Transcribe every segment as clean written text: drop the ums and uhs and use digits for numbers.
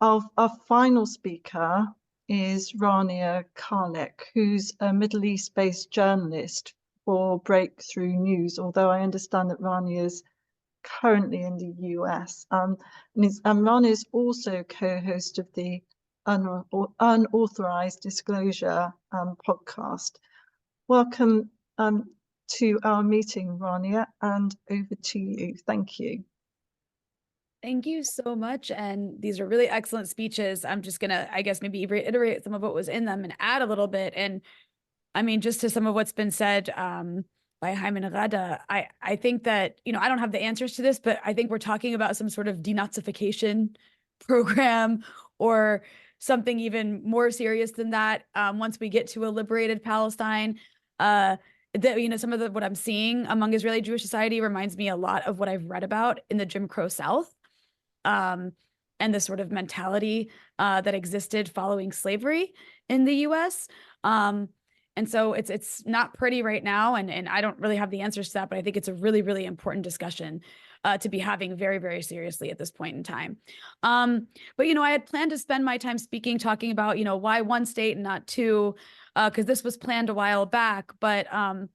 Our final speaker is Rania Khalek, who's a Middle East-based journalist for Breakthrough News, although I understand that Rania is currently in the US. Rania is also co-host of the Unauthorized Disclosure podcast. Welcome to our meeting, Rania, and over to you. Thank you. Thank you so much. And these are really excellent speeches. I'm just going to, I guess, maybe reiterate some of what was in them and add a little bit. And I mean, just to some of what's been said by Hyman and Rada, I think that, I don't have the answers to this, but I think we're talking about some sort of denazification program or something even more serious than that. Once we get to a liberated Palestine, some of what I'm seeing among Israeli Jewish society reminds me a lot of what I've read about in the Jim Crow South. And the sort of mentality that existed following slavery in the US. And so it's not pretty right now, and I don't really have the answers to that, but I think it's a really, really important discussion to be having very, very seriously at this point in time. But, I had planned to spend my time talking about, why one state and not two, because this was planned a while back. But, I've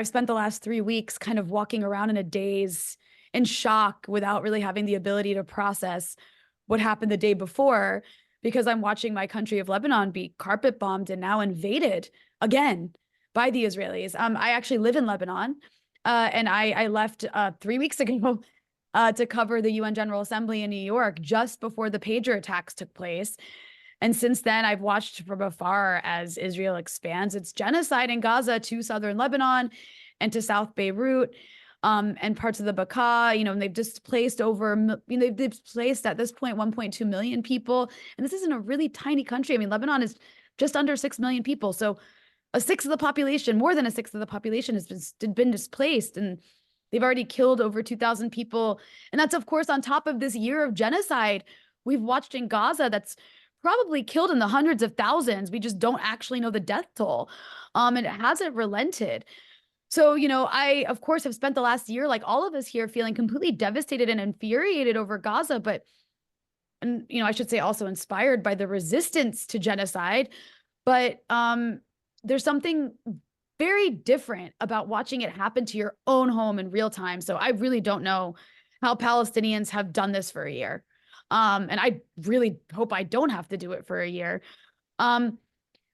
spent the last 3 weeks kind of walking around in a daze, in shock, without really having the ability to process what happened the day before, because I'm watching my country of Lebanon be carpet bombed and now invaded again by the Israelis. I actually live in Lebanon, and I left 3 weeks ago to cover the UN General Assembly in New York just before the pager attacks took place. And since then, I've watched from afar as Israel expands its genocide in Gaza to southern Lebanon and to South Beirut. And parts of the Bekaa, and they've displaced they've displaced at this point 1.2 million people. And this isn't a really tiny country. I mean, Lebanon is just under 6 million people. So a sixth of the population, more than a sixth of the population has been displaced. And they've already killed over 2,000 people. And that's, of course, on top of this year of genocide we've watched in Gaza that's probably killed in the hundreds of thousands. We just don't actually know the death toll. And it hasn't relented. So, I, of course, have spent the last year, like all of us here, feeling completely devastated and infuriated over Gaza, and I should say also inspired by the resistance to genocide. But there's something very different about watching it happen to your own home in real time. So I really don't know how Palestinians have done this for a year. And I really hope I don't have to do it for a year.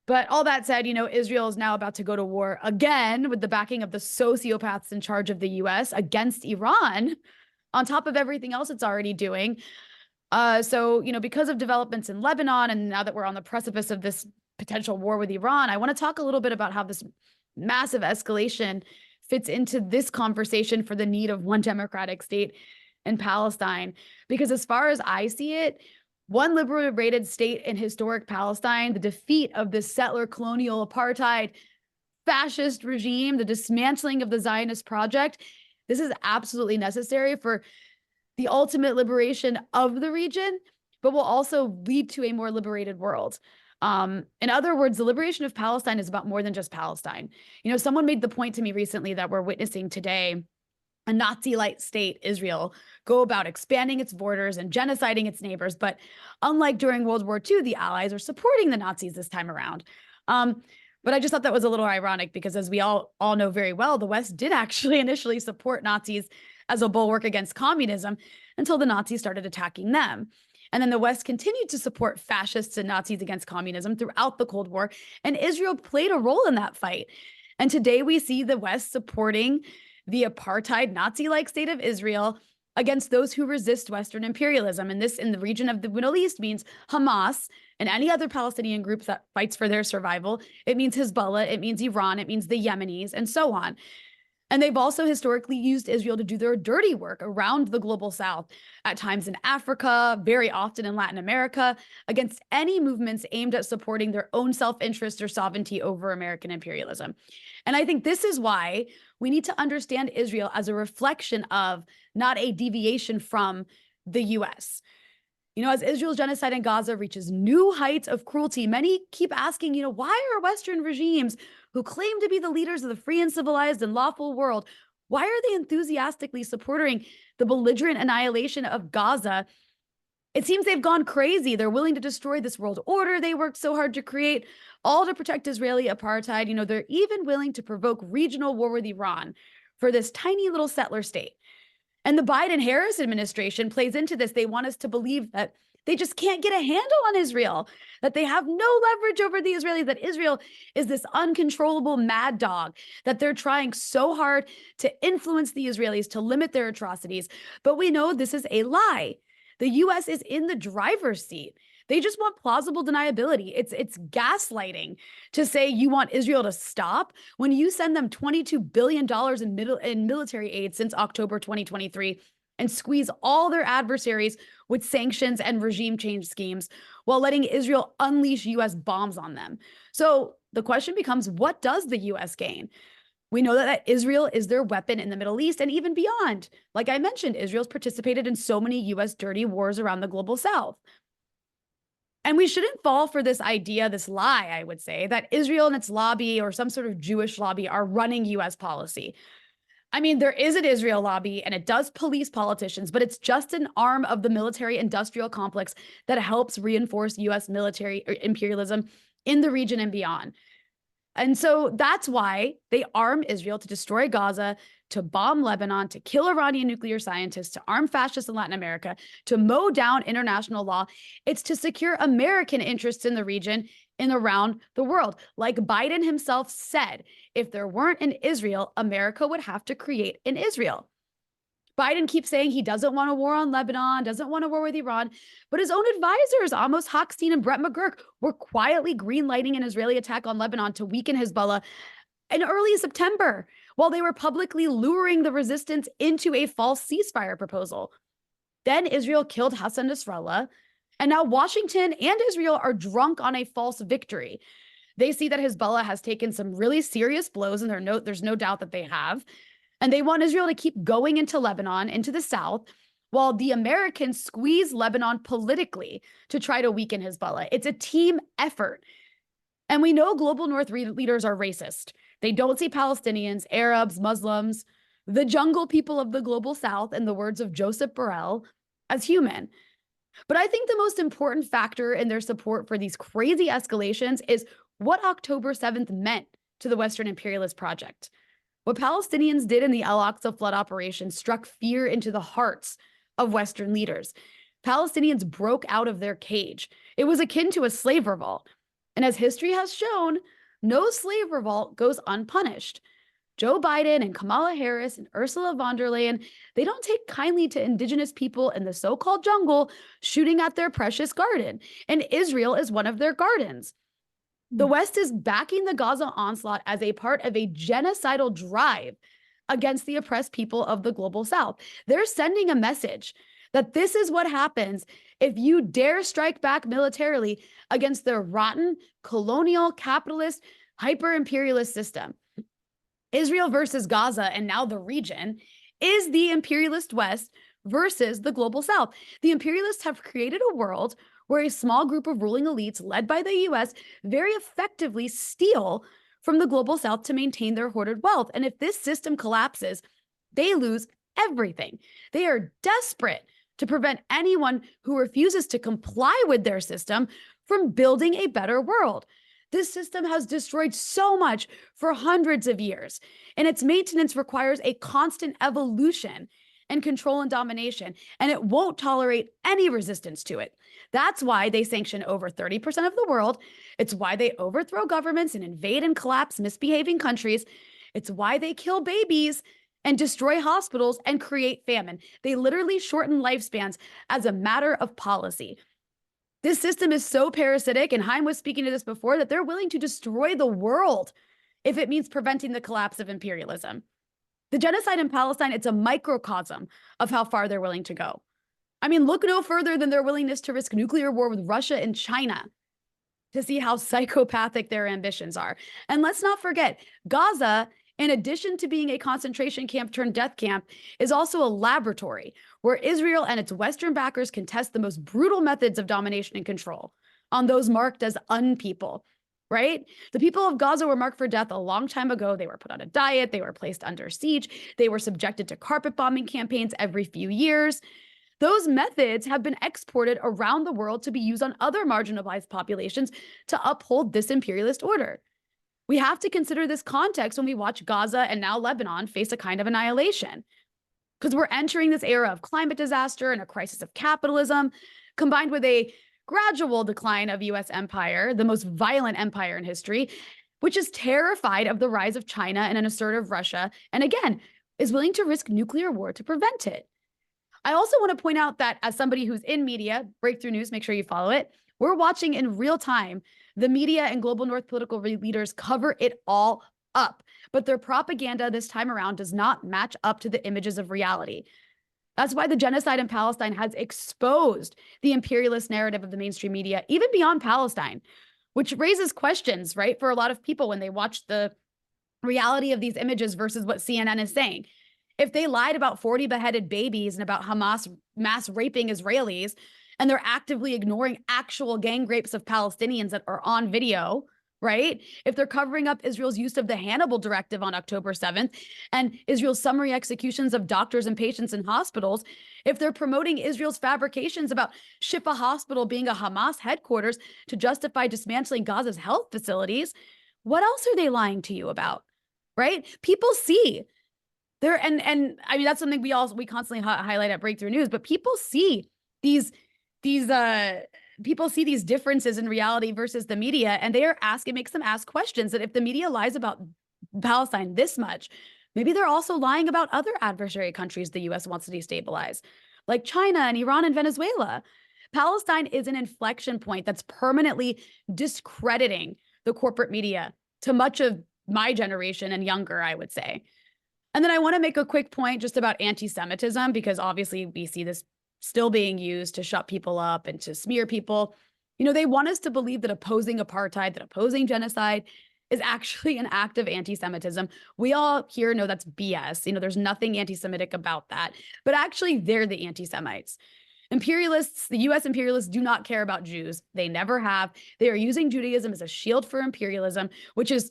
But all that said, Israel is now about to go to war again with the backing of the sociopaths in charge of the US against Iran, on top of everything else it's already doing. So, because of developments in Lebanon, and now that we're on the precipice of this potential war with Iran, I want to talk a little bit about how this massive escalation fits into this conversation for the need of one democratic state in Palestine. Because as far as I see it, one liberated state in historic Palestine, the defeat of the settler colonial apartheid fascist regime, the dismantling of the Zionist project, this is absolutely necessary for the ultimate liberation of the region, but will also lead to a more liberated world. In other words, the liberation of Palestine is about more than just Palestine. Someone made the point to me recently that we're witnessing today a Nazi-like state, Israel, go about expanding its borders and genociding its neighbors. But unlike during World War II, the Allies are supporting the Nazis this time around. But I just thought that was a little ironic because, as we all know very well, the West did actually initially support Nazis as a bulwark against communism until the Nazis started attacking them. And then the West continued to support fascists and Nazis against communism throughout the Cold War, and Israel played a role in that fight. And today we see the West supporting the apartheid Nazi-like state of Israel against those who resist Western imperialism. And this, in the region of the Middle East, means Hamas and any other Palestinian group that fights for their survival. It means Hezbollah, it means Iran, it means the Yemenis, and so on. And they've also historically used Israel to do their dirty work around the global South, at times in Africa, very often in Latin America, against any movements aimed at supporting their own self-interest or sovereignty over American imperialism. And I think this is why we need to understand Israel as a reflection of, not a deviation from, the US. As Israel's genocide in Gaza reaches new heights of cruelty, many keep asking, why are Western regimes who claim to be the leaders of the free and civilized and lawful world, why are they enthusiastically supporting the belligerent annihilation of Gaza It seems they've gone crazy. They're willing to destroy this world order they worked so hard to create, all to protect Israeli apartheid. You know, they're even willing to provoke regional war with Iran for this tiny little settler state. And the Biden-Harris administration plays into this. They want us to believe that they just can't get a handle on Israel, that they have no leverage over the Israelis, that Israel is this uncontrollable mad dog, that they're trying so hard to influence the Israelis, to limit their atrocities. But we know this is a lie. The US is in the driver's seat. They just want plausible deniability. It's gaslighting to say you want Israel to stop when you send them $22 billion in military aid since October 2023 and squeeze all their adversaries with sanctions and regime change schemes while letting Israel unleash US bombs on them. So the question becomes, what does the US gain? We know that Israel is their weapon in the Middle East and even beyond. Like I mentioned, Israel's participated in so many US dirty wars around the global South. And we shouldn't fall for this idea, this lie, I would say, that Israel and its lobby or some sort of Jewish lobby are running US policy. I mean, there is an Israel lobby and it does police politicians, but it's just an arm of the military industrial complex that helps reinforce US military imperialism in the region and beyond. And so that's why they arm Israel to destroy Gaza, to bomb Lebanon, to kill Iranian nuclear scientists, to arm fascists in Latin America, to mow down international law. It's to secure American interests in the region and around the world. Like Biden himself said, if there weren't an Israel, America would have to create an Israel. Biden keeps saying he doesn't want a war on Lebanon, doesn't want a war with Iran, but his own advisors, Amos Hochstein and Brett McGurk, were quietly greenlighting an Israeli attack on Lebanon to weaken Hezbollah in early September, while they were publicly luring the resistance into a false ceasefire proposal. Then Israel killed Hassan Nasrallah, and now Washington and Israel are drunk on a false victory. They see that Hezbollah has taken some really serious blows, and there's no doubt that they have. And they want Israel to keep going into Lebanon, into the south, while the Americans squeeze Lebanon politically to try to weaken Hezbollah. It's a team effort. And we know global North leaders are racist. They don't see Palestinians, Arabs, Muslims, the jungle people of the global south, in the words of Joseph Borrell, as human. But I think the most important factor in their support for these crazy escalations is what October 7th meant to the Western imperialist project. What Palestinians did in the Al-Aqsa flood operation struck fear into the hearts of Western leaders. Palestinians broke out of their cage. It was akin to a slave revolt. And as history has shown, no slave revolt goes unpunished. Joe Biden and Kamala Harris and Ursula von der Leyen, they don't take kindly to indigenous people in the so-called jungle shooting at their precious garden. And Israel is one of their gardens. The West is backing the Gaza onslaught as a part of a genocidal drive against the oppressed people of the global South. They're sending a message that this is what happens if you dare strike back militarily against their rotten, colonial, capitalist, hyper-imperialist system. Israel versus Gaza, and now the region, is the imperialist West versus the global South. The imperialists have created a world where a small group of ruling elites led by the US very effectively steal from the global South to maintain their hoarded wealth. And if this system collapses, they lose everything. They are desperate to prevent anyone who refuses to comply with their system from building a better world. This system has destroyed so much for hundreds of years, and its maintenance requires a constant evolution and control and domination, and it won't tolerate any resistance to it. That's why they sanction over 30% of the world. It's why they overthrow governments and invade and collapse misbehaving countries. It's why they kill babies and destroy hospitals and create famine. They literally shorten lifespans as a matter of policy. This system is so parasitic, and Haim was speaking to this before, that they're willing to destroy the world if it means preventing the collapse of imperialism. The genocide in Palestine, it's a microcosm of how far they're willing to go. I mean, look no further than their willingness to risk nuclear war with Russia and China to see how psychopathic their ambitions are. And let's not forget, Gaza, in addition to being a concentration camp turned death camp, is also a laboratory where Israel and its Western backers can test the most brutal methods of domination and control on those marked as unpeople, right? The people of Gaza were marked for death a long time ago. They were put on a diet. They were placed under siege. They were subjected to carpet bombing campaigns every few years. Those methods have been exported around the world to be used on other marginalized populations to uphold this imperialist order. We have to consider this context when we watch Gaza and now Lebanon face a kind of annihilation, because we're entering this era of climate disaster and a crisis of capitalism, combined with a gradual decline of US empire, the most violent empire in history, which is terrified of the rise of China and an assertive Russia, and again, is willing to risk nuclear war to prevent it. I also want to point out that as somebody who's in media, Breakthrough News, make sure you follow it, we're watching in real time the media and global North political leaders cover it all up, but their propaganda this time around does not match up to the images of reality. That's why the genocide in Palestine has exposed the imperialist narrative of the mainstream media, even beyond Palestine, which raises questions, right, for a lot of people when they watch the reality of these images versus what CNN is saying. If they lied about 40 beheaded babies and about Hamas mass raping Israelis, and they're actively ignoring actual gang rapes of Palestinians that are on video, right? If they're covering up Israel's use of the Hannibal Directive on October 7th and Israel's summary executions of doctors and patients in hospitals, if they're promoting Israel's fabrications about Shifa Hospital being a Hamas headquarters to justify dismantling Gaza's health facilities, what else are they lying to you about, right? People see there, and I mean, that's something we constantly highlight at Breakthrough News, but people see these people see these differences in reality versus the media, and it makes them ask questions that if the media lies about Palestine this much, maybe they're also lying about other adversary countries the US wants to destabilize, like China and Iran and Venezuela. Palestine is an inflection point that's permanently discrediting the corporate media to much of my generation and younger, I would say. And then I want to make a quick point just about anti-Semitism, because obviously we see this still being used to shut people up and to smear people. You know, they want us to believe that opposing apartheid, that opposing genocide is actually an act of anti-Semitism. We all here know that's BS. You know, there's nothing anti-Semitic about that, but actually they're the anti-Semites. Imperialists, the US imperialists do not care about Jews. They never have. They are using Judaism as a shield for imperialism, which is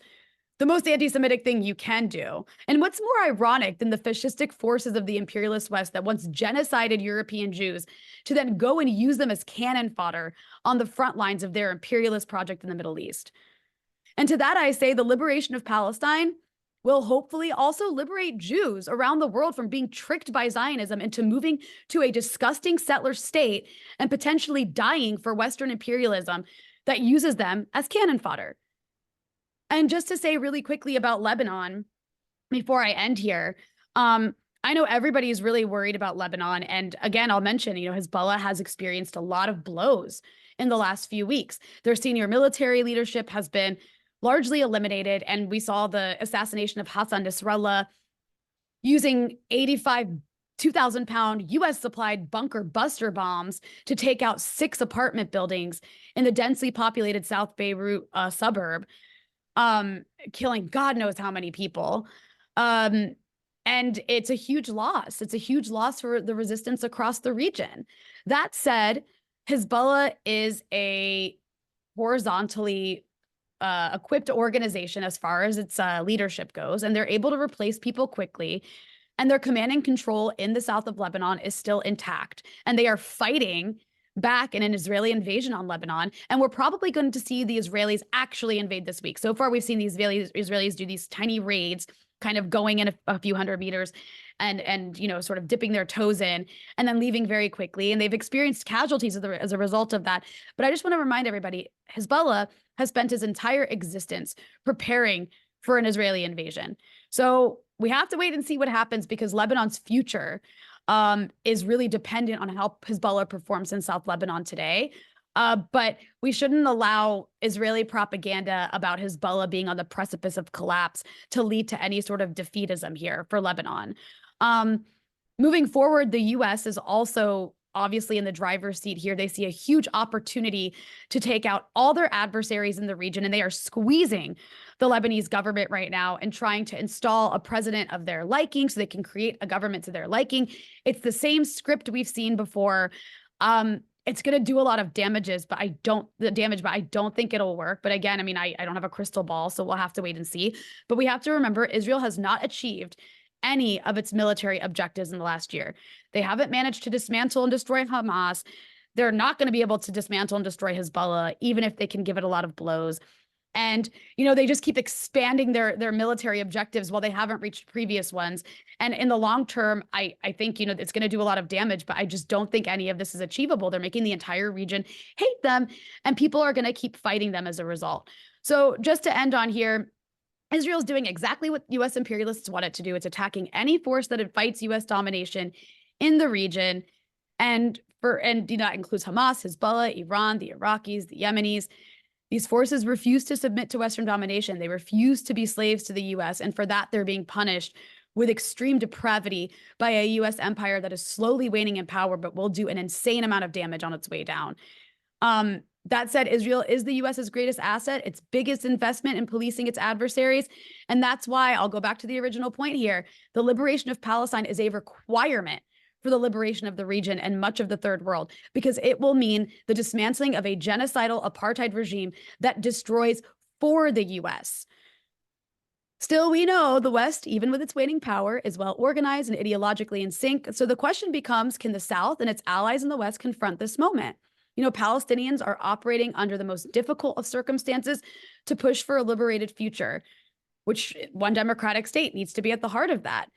the most anti-Semitic thing you can do. And what's more ironic than the fascistic forces of the imperialist West that once genocided European Jews to then go and use them as cannon fodder on the front lines of their imperialist project in the Middle East. And to that I say the liberation of Palestine will hopefully also liberate Jews around the world from being tricked by Zionism into moving to a disgusting settler state and potentially dying for Western imperialism that uses them as cannon fodder. And just to say really quickly about Lebanon, before I end here, I know everybody is really worried about Lebanon. And again, I'll mention, you know, Hezbollah has experienced a lot of blows in the last few weeks. Their senior military leadership has been largely eliminated. And we saw the assassination of Hassan Nasrallah using 2,000-pound US supplied bunker buster bombs to take out 6 apartment buildings in the densely populated South Beirut suburb. Killing God knows how many people. And it's a huge loss. It's a huge loss for the resistance across the region. That said, Hezbollah is a horizontally equipped organization as far as its leadership goes, and they're able to replace people quickly. And their command and control in the south of Lebanon is still intact. And they are fighting back in an Israeli invasion on Lebanon. And we're probably going to see the Israelis actually invade this week. So far, we've seen these Israelis do these tiny raids, kind of going in a few hundred meters and you know, sort of dipping their toes in and then leaving very quickly. And they've experienced casualties as a result of that. But I just want to remind everybody, Hezbollah has spent his entire existence preparing for an Israeli invasion. So we have to wait and see what happens, because Lebanon's future is really dependent on how Hezbollah performs in South Lebanon today. But we shouldn't allow Israeli propaganda about Hezbollah being on the precipice of collapse to lead to any sort of defeatism here for Lebanon. Moving forward, the US is also obviously in the driver's seat here. They see a huge opportunity to take out all their adversaries in the region, and they are squeezing the Lebanese government right now and trying to install a president of their liking so they can create a government to their liking. It's the same script we've seen before. It's going to do a lot of damage, but I don't think it'll work. But again, I mean, I don't have a crystal ball, so we'll have to wait and see. But we have to remember, Israel has not achieved any of its military objectives in the last year. They haven't managed to dismantle and destroy Hamas. They're not going to be able to dismantle and destroy Hezbollah, even if they can give it a lot of blows. And, they just keep expanding their military objectives while they haven't reached previous ones. And in the long term, I think, it's going to do a lot of damage, but I just don't think any of this is achievable. They're making the entire region hate them, and people are going to keep fighting them as a result. So just to end on here, Israel's doing exactly what U.S. imperialists want it to do. It's attacking any force that fights U.S. domination in the region. And that includes Hamas, Hezbollah, Iran, the Iraqis, the Yemenis. These forces refuse to submit to Western domination. They refuse to be slaves to the U.S. And for that, they're being punished with extreme depravity by a U.S. empire that is slowly waning in power, but will do an insane amount of damage on its way down. That said, Israel is the U.S.'s greatest asset, its biggest investment in policing its adversaries. And that's why I'll go back to the original point here. The liberation of Palestine is a requirement for the liberation of the region and much of the third world, because it will mean the dismantling of a genocidal apartheid regime that destroys for the U.S. Still, we know the West, even with its waning power, is well organized and ideologically in sync. So the question becomes, can the South and its allies in the West confront this moment? Palestinians are operating under the most difficult of circumstances to push for a liberated future, which one democratic state needs to be at the heart of that.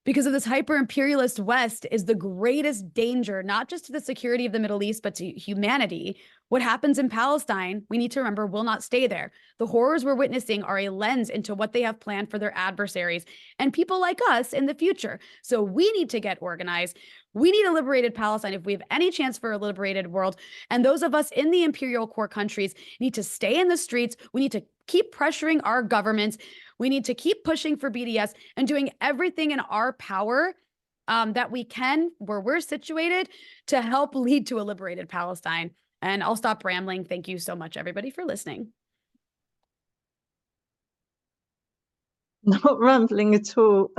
Because of this hyper-imperialist West is the greatest danger, not just to the security of the Middle East, but to humanity. What happens in Palestine, we need to remember, will not stay there. The horrors we're witnessing are a lens into what they have planned for their adversaries and people like us in the future. So we need to get organized. We need a liberated Palestine if we have any chance for a liberated world. And those of us in the imperial core countries need to stay in the streets. We need to keep pressuring our governments. We need to keep pushing for BDS and doing everything in our power that we can, where we're situated, to help lead to a liberated Palestine. And I'll stop rambling. Thank you so much, everybody, for listening. Not rambling at all,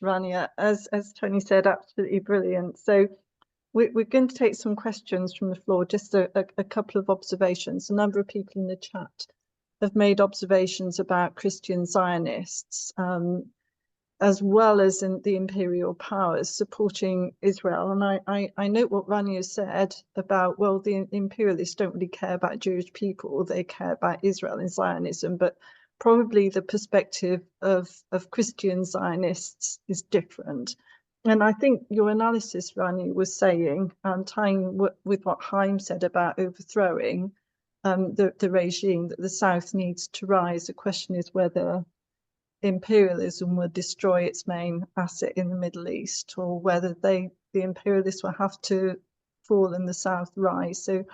Rania. As Tony said, absolutely brilliant. So we're going to take some questions from the floor, just a couple of observations. A number of people in the chat have made observations about Christian Zionists, as well as in the imperial powers supporting Israel. And I note what Rania said about, well, the imperialists don't really care about Jewish people, they care about Israel and Zionism, but probably the perspective of Christian Zionists is different. And I think your analysis, Rania, was saying, tying with what Chaim said about overthrowing the regime, that the South needs to rise. The question is whether imperialism will destroy its main asset in the Middle East, or whether the imperialists will have to fall and the South rise. So